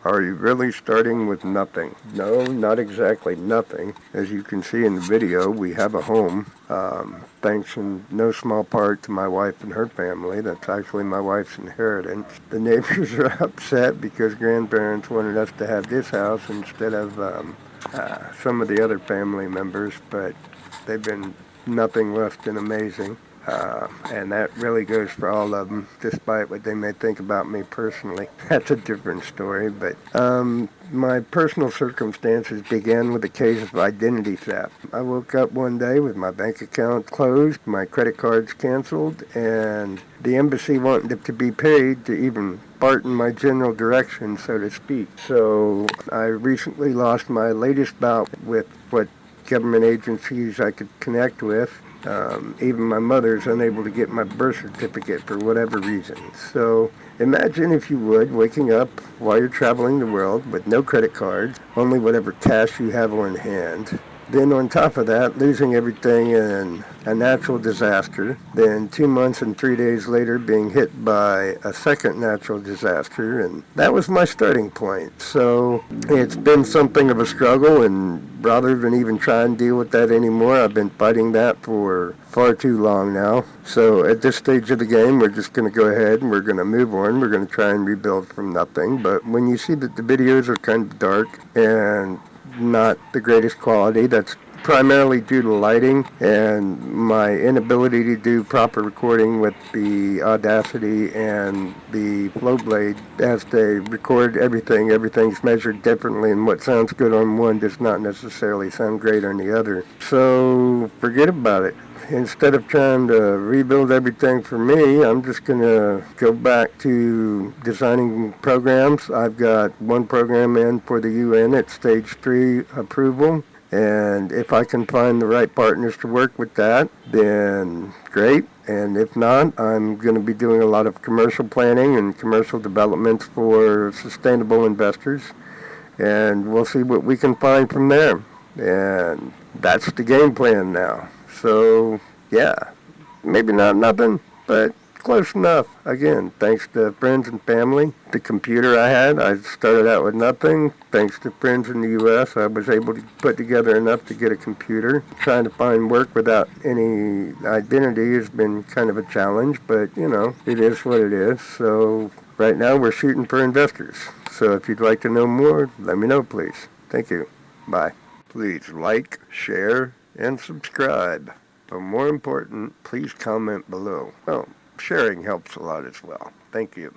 Are you really starting with nothing? No, not exactly nothing. As you can see in the video, we have a home, thanks in no small part to my wife and her family. That's actually my wife's inheritance. The neighbors are upset because grandparents wanted us to have this house instead of some of the other family members, but they've been nothing less than amazing. And that really goes for all of them, despite what they may think about me personally. That's a different story, but my personal circumstances began with a case of identity theft. I woke up one day with my bank account closed, my credit cards canceled, and the embassy wanted to be paid to even part in my general direction, so to speak. So I recently lost my latest bout with what government agencies I could connect with. Even my mother's unable to get my birth certificate for whatever reason. So imagine, if you would, waking up while you're traveling the world with no credit cards, only whatever cash you have on hand. Then on top of that, losing everything in a natural disaster. Then 2 months and 3 days later being hit by a second natural disaster. And that was my starting point. So it's been something of a struggle, and rather than even try and deal with that anymore, I've been fighting that for far too long now. So at this stage of the game, we're just going to go ahead and we're going to move on. We're going to try and rebuild from nothing. But when you see that the videos are kind of dark and not the greatest quality, that's primarily due to lighting and my inability to do proper recording with the Audacity and the Flowblade. As they record everything, everything's measured differently, and what sounds good on one does not necessarily sound great on the other. So forget about it. Instead of trying to rebuild everything for me, I'm just going to go back to designing programs. I've got one program in for the UN at stage 3 approval. And if I can find the right partners to work with that, then great. And if not, I'm going to be doing a lot of commercial planning and commercial developments for sustainable investors. And we'll see what we can find from there. And that's the game plan now. So, yeah, maybe not nothing, but close enough. Again, thanks to friends and family. The computer I started out with nothing. Thanks to friends in the U.S., I was able to put together enough to get a computer. Trying to find work without any identity has been kind of a challenge, but, you know, it is what it is. So right now we're shooting for investors. So if you'd like to know more, let me know, please. Thank you. Bye. Please like, share, and subscribe. But more important, please comment below. Well, sharing helps a lot as well. Thank you.